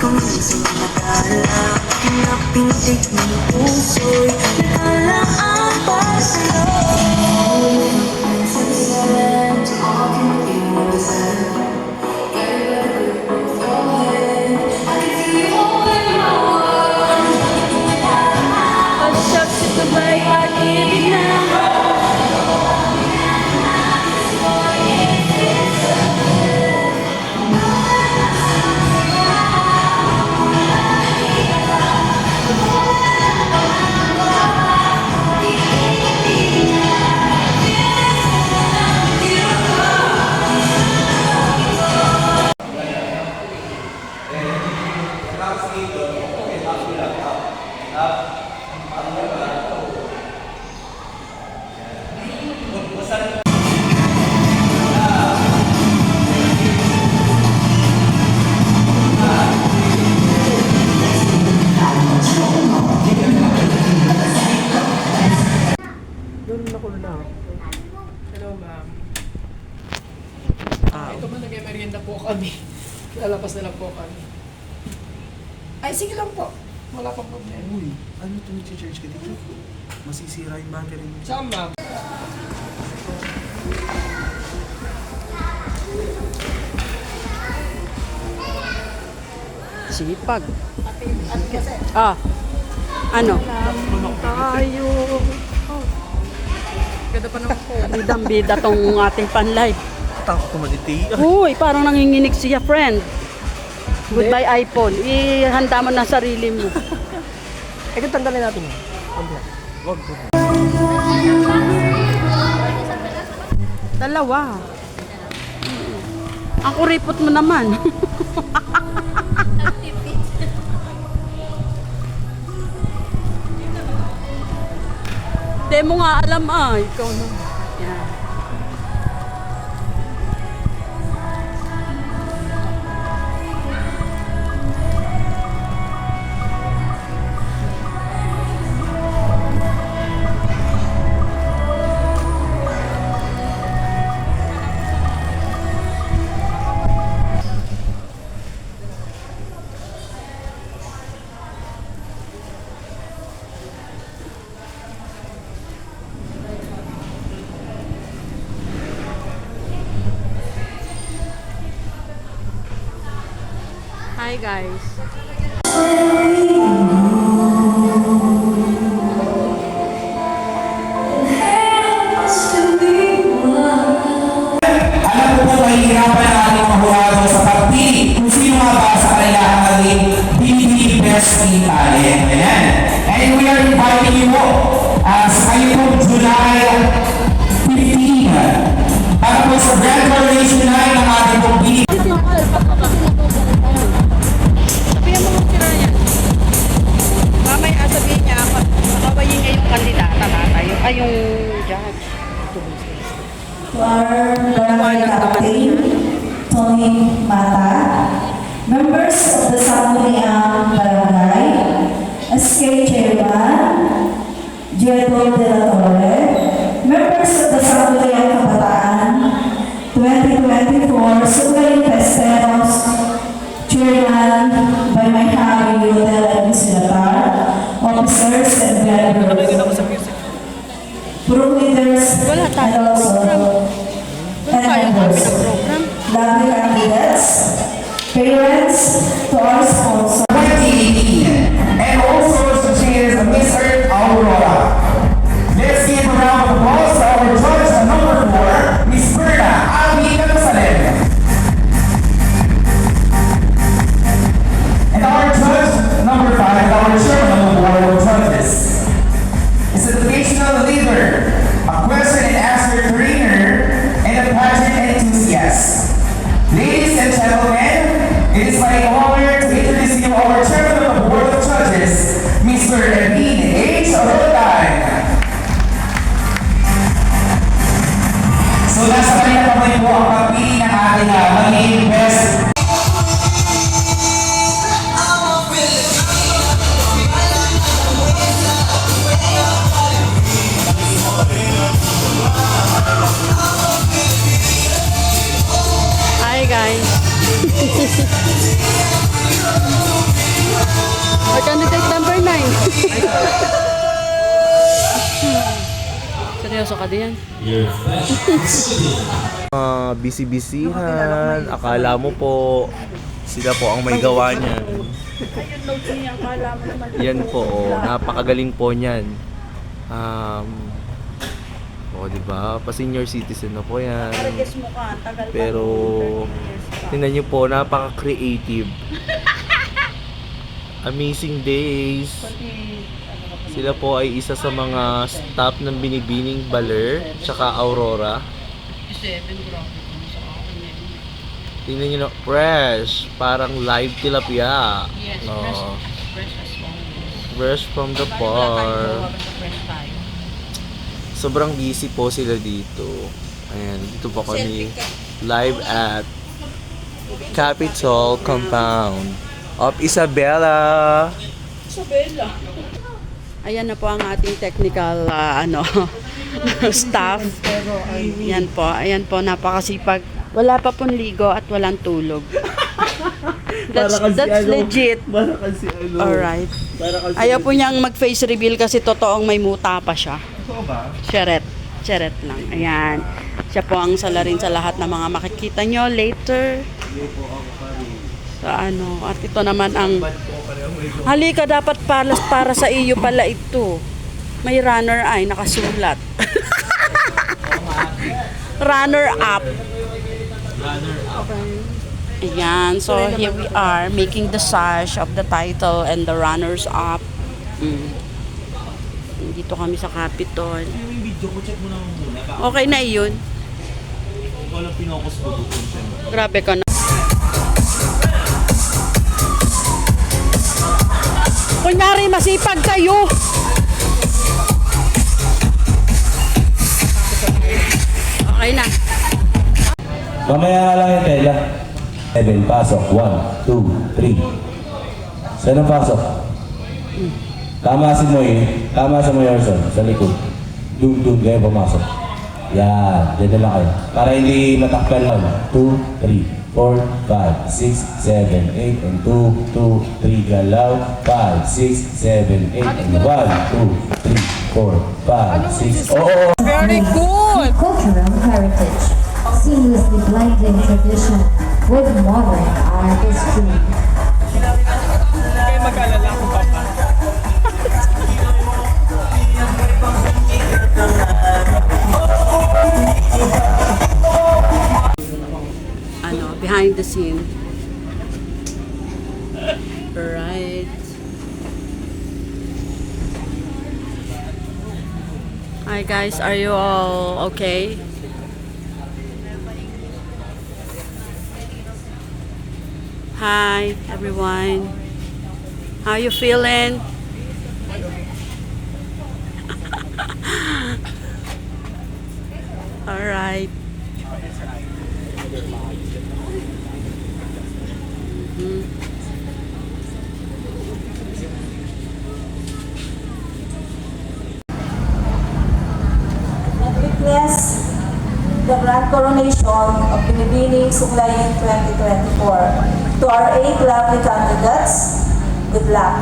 kung minsan matala, pinapintig ng puso'y nagkalaan para sa'yo. Hello, ma'am. Ito ba nag-merienda po kami? Lalapas na lang po kami. Ay, sige lang po. Wala pang problema. Uy, ano ito nag-charge ka dito? Masisira yung battery mo. Saan, ma'am? Sipag. Ano? Tayo. Ganda pa naman po. Bidang-bida tong ating pan-live. Takot ko maniti. Uy, parang nanginginig siya, friend. Goodbye iPhone. Ihanda mo na sarili mo. Ito tanggalin natin. Wag. Dalawa. Ang kuripot mo naman. Di mo nga alam ikaw na. Yan. Hi guys. Alam ko po mahihirapan ang ating mga hurado sa pagpili kung sino nga ba sa kanila ang ating BB Best in Talent. Ayan. And we are inviting you po sa kayo po July 15 para po sa grand coronation night ng ating po BB. Sabihan mo kung sino yan. Mamaya sabihin niya, makabayin niya yung kandidata na tayo. Ay, yung judge. To our barangay captain, Tony Mata, members of the Sangguniang Barangay, SK Chairman, Diego de la Torre, members of the Sangguniang Kabataan, 2024 Sugay Festeros, Chairman by my Harry Hotel and Sinatar, officers and members, group leaders, and also members, lovely candidates, parents, to our sponsors. 2018 and also she is Miss Earth Aurora. Let's give a round of applause to our judge number 4, Miss Berna Abby Casalet. And our judge number 5, our chairman of the board of judges, is a educational leader, a question and answer trainer, and a pageant enthusiast. Ladies and gentlemen, it is my honor to Seryoso ka din? Busy-busyhan. Akala mo po, sila po ang may gawa niyan. Yan po, napakagaling po niyan. Diba? Pa-senior citizen na po yan. Pero, tingnan niyo po, napaka-creative. Amazing days. Sila po ay isa sa mga staff ng Binibining Baler, tsaka Aurora. Tingnan niyo na, fresh. Parang live tilapia. Yes, No. fresh as well. Fresh from the farm. Sobrang busy po sila dito. Ayan, dito po kami live at Capitol Compound of Isabela. Ayan na po ang ating technical staff. Yan po, ayan po, napakasipag. Wala pa pong ligo at walang tulog. That's legit. Para kasi ano. Alright. Para kasi Ayaw po niyang mag-face reveal kasi totoong may muta pa siya. Ito ba? Charet lang. Ayan. Siya po ang salarin sa lahat ng mga makikita nyo later. Sa at ito naman ang halika, dapat para sa iyo pala ito. May runner ay nakasulat. Runner up. Ayan, so here we are making the sash of the title and the runners up. Dito kami sa Capitol. Yung video ko, check mo na muna. Okay na yun. Walang pinokus ko doon. Grabe ka na. Kunyari, masipag kayo. Okay na. Mamaya nga lang yung tela. 7, pasok. 1, 2, 3. Saan ang pasok? Tamasin mo yun. Tamasin mo yung Orson sa likod. Doon kayo pumasok. Yan. Dito lang kayo. Para hindi matakpan lang. 2, 3, 4, 5, 6, 7, 8, and 2, 2, 3, galaw. 5, 6, 7, 8, and 1, 2, 3, 4, 5, 6. Oo! Very good. Cultural heritage, seamlessly blending tradition with modern artistry. Behind the scene. Right. Hi guys, are you all okay? Hi everyone. How you feeling? All right. Witness the grand coronation of Binibining Suglayin 2024. To our 8 lovely candidates, good luck.